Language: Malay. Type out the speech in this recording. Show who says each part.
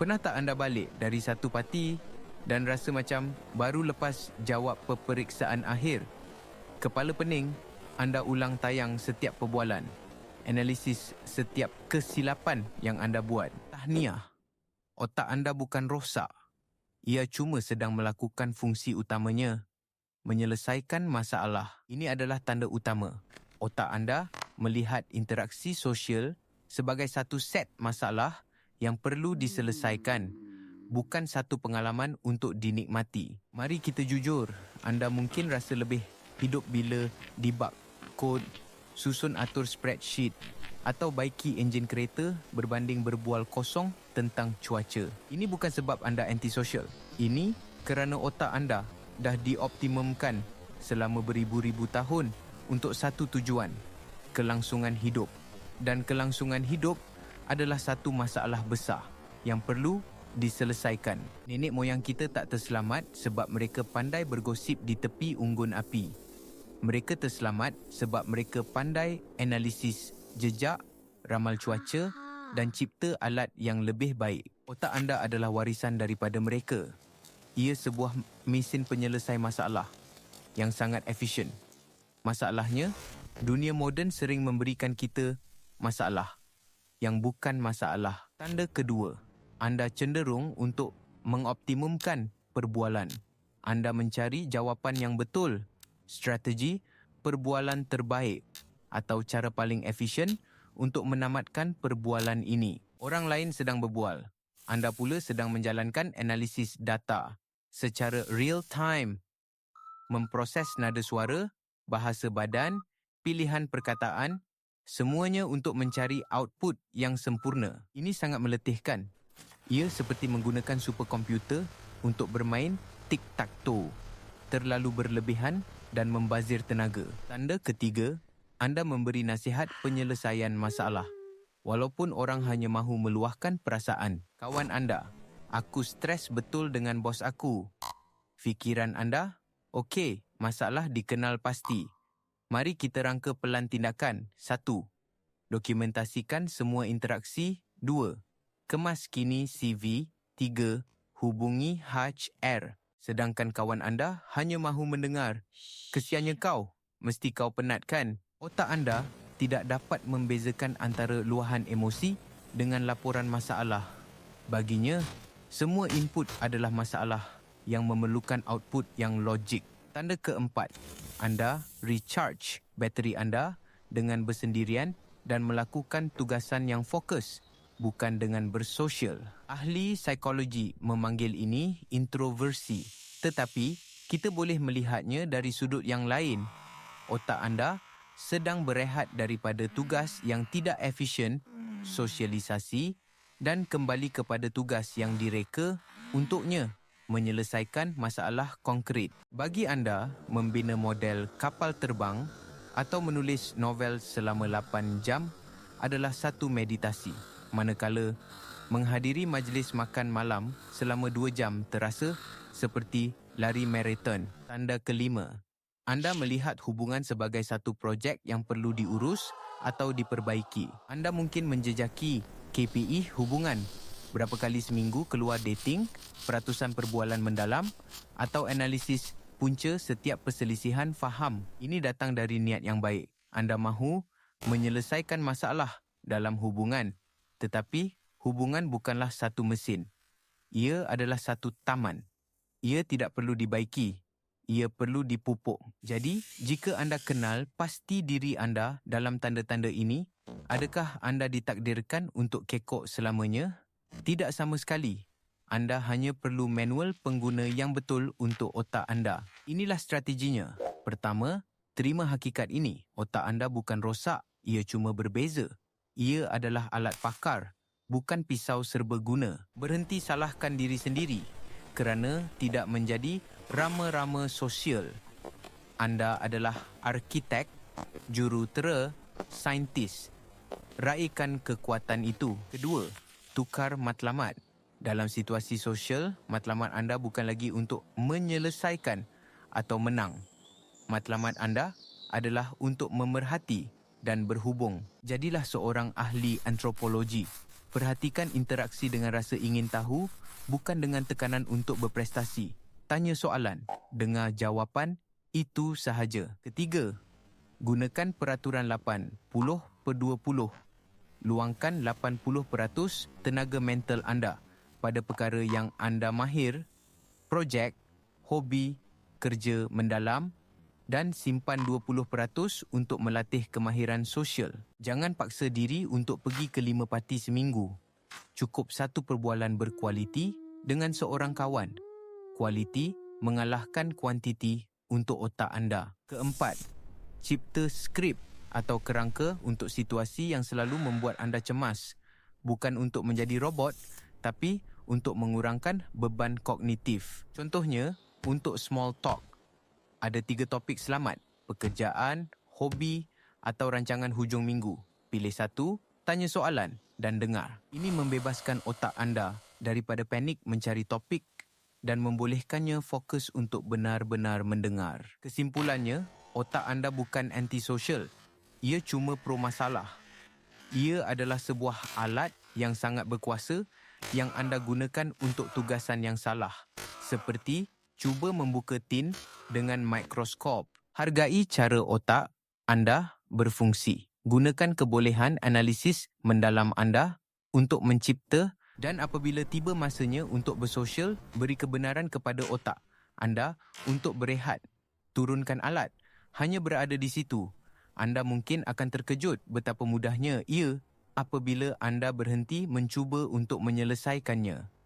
Speaker 1: Pernah tak anda balik dari satu parti dan rasa macam baru lepas jawab peperiksaan akhir? Kepala pening, anda ulang tayang setiap perbualan, analisis setiap kesilapan yang anda buat. Tahniah, otak anda bukan rosak. Ia cuma sedang melakukan fungsi utamanya, menyelesaikan masalah. Ini adalah tanda utama. Otak anda melihat interaksi sosial sebagai satu set masalah yang perlu diselesaikan, bukan satu pengalaman untuk dinikmati. Mari kita jujur, anda mungkin rasa lebih hidup bila debug kod, susun atur spreadsheet atau baiki enjin kereta berbanding berbual kosong tentang cuaca. Ini bukan sebab anda antisosial. Ini kerana otak anda dah dioptimumkan selama beribu-ribu tahun untuk satu tujuan, kelangsungan hidup. Dan kelangsungan hidup adalah satu masalah besar yang perlu diselesaikan. Nenek moyang kita tak terselamat sebab mereka pandai bergosip di tepi unggun api. Mereka terselamat sebab mereka pandai analisis jejak, ramal cuaca dan cipta alat yang lebih baik. Otak anda adalah warisan daripada mereka. Ia sebuah mesin penyelesai masalah yang sangat efisien. Masalahnya, dunia moden sering memberikan kita masalah yang bukan masalah. Tanda kedua, anda cenderung untuk mengoptimumkan perbualan. Anda mencari jawapan yang betul, strategi perbualan terbaik atau cara paling efisien untuk menamatkan perbualan ini. Orang lain sedang berbual. Anda pula sedang menjalankan analisis data secara real time, memproses nada suara, bahasa badan, pilihan perkataan, semuanya untuk mencari output yang sempurna. Ini sangat meletihkan. Ia seperti menggunakan superkomputer untuk bermain tic-tac-toe, terlalu berlebihan dan membazir tenaga. Tanda ketiga, anda memberi nasihat penyelesaian masalah. Walaupun orang hanya mahu meluahkan perasaan. Kawan anda, aku stres betul dengan bos aku. Fikiran anda, okey, masalah dikenal pasti. Mari kita rangka pelan tindakan. 1. Dokumentasikan semua interaksi. 2. Kemas kini CV. 3. Hubungi HR. Sedangkan kawan anda hanya mahu mendengar. Kesiannya kau, mesti kau penat kan? Otak anda tidak dapat membezakan antara luahan emosi dengan laporan masalah. Baginya, semua input adalah masalah yang memerlukan output yang logik. Tanda keempat, anda recharge bateri anda dengan bersendirian dan melakukan tugasan yang fokus, bukan dengan bersosial. Ahli psikologi memanggil ini introversi. Tetapi, kita boleh melihatnya dari sudut yang lain. Otak anda sedang berehat daripada tugas yang tidak efisien, sosialisasi dan kembali kepada tugas yang direka untuknya, menyelesaikan masalah konkret. Bagi anda, membina model kapal terbang atau menulis novel selama 8 jam adalah satu meditasi. Manakala menghadiri majlis makan malam selama 2 jam terasa seperti lari maraton. Tanda kelima, anda melihat hubungan sebagai satu projek yang perlu diurus atau diperbaiki. Anda mungkin menjejaki KPI hubungan, berapa kali seminggu keluar dating, peratusan perbualan mendalam atau analisis punca setiap perselisihan faham. Ini datang dari niat yang baik. Anda mahu menyelesaikan masalah dalam hubungan, tetapi hubungan bukanlah satu mesin. Ia adalah satu taman. Ia tidak perlu dibaiki. Ia perlu dipupuk. Jadi, jika anda kenal pasti diri anda dalam tanda-tanda ini, adakah anda ditakdirkan untuk kekok selamanya? Tidak sama sekali. Anda hanya perlu manual pengguna yang betul untuk otak anda. Inilah strateginya. Pertama, terima hakikat ini. Otak anda bukan rosak, ia cuma berbeza. Ia adalah alat pakar, bukan pisau serbaguna. Berhenti salahkan diri sendiri kerana tidak menjadi rama-rama sosial. Anda adalah arkitek, jurutera, saintis. Raikan kekuatan itu. Kedua, tukar matlamat. Dalam situasi sosial, matlamat anda bukan lagi untuk menyelesaikan atau menang. Matlamat anda adalah untuk memerhati dan berhubung. Jadilah seorang ahli antropologi. Perhatikan interaksi dengan rasa ingin tahu, bukan dengan tekanan untuk berprestasi. Tanya soalan, dengar jawapan, itu sahaja. Ketiga, gunakan peraturan 80/20. Luangkan 80% tenaga mental anda pada perkara yang anda mahir, projek, hobi, kerja mendalam, dan simpan 20% untuk melatih kemahiran sosial. Jangan paksa diri untuk pergi ke 5 parti seminggu. Cukup satu perbualan berkualiti dengan seorang kawan. Kualiti mengalahkan kuantiti untuk otak anda. Keempat, cipta skrip atau kerangka untuk situasi yang selalu membuat anda cemas. Bukan untuk menjadi robot, tapi untuk mengurangkan beban kognitif. Contohnya, untuk small talk. Ada 3 topik selamat, pekerjaan, hobi atau rancangan hujung minggu. Pilih satu, tanya soalan dan dengar. Ini membebaskan otak anda daripada panik mencari topik dan membolehkannya fokus untuk benar-benar mendengar. Kesimpulannya, otak anda bukan antisosial. Ia cuma pro masalah. Ia adalah sebuah alat yang sangat berkuasa yang anda gunakan untuk tugasan yang salah. Seperti cuba membuka tin dengan mikroskop. Hargai cara otak anda berfungsi. Gunakan kebolehan analisis mendalam anda untuk mencipta, dan apabila tiba masanya untuk bersosial, beri kebenaran kepada otak anda untuk berehat. Turunkan alat. Hanya berada di situ. Anda mungkin akan terkejut betapa mudahnya ia apabila anda berhenti mencuba untuk menyelesaikannya.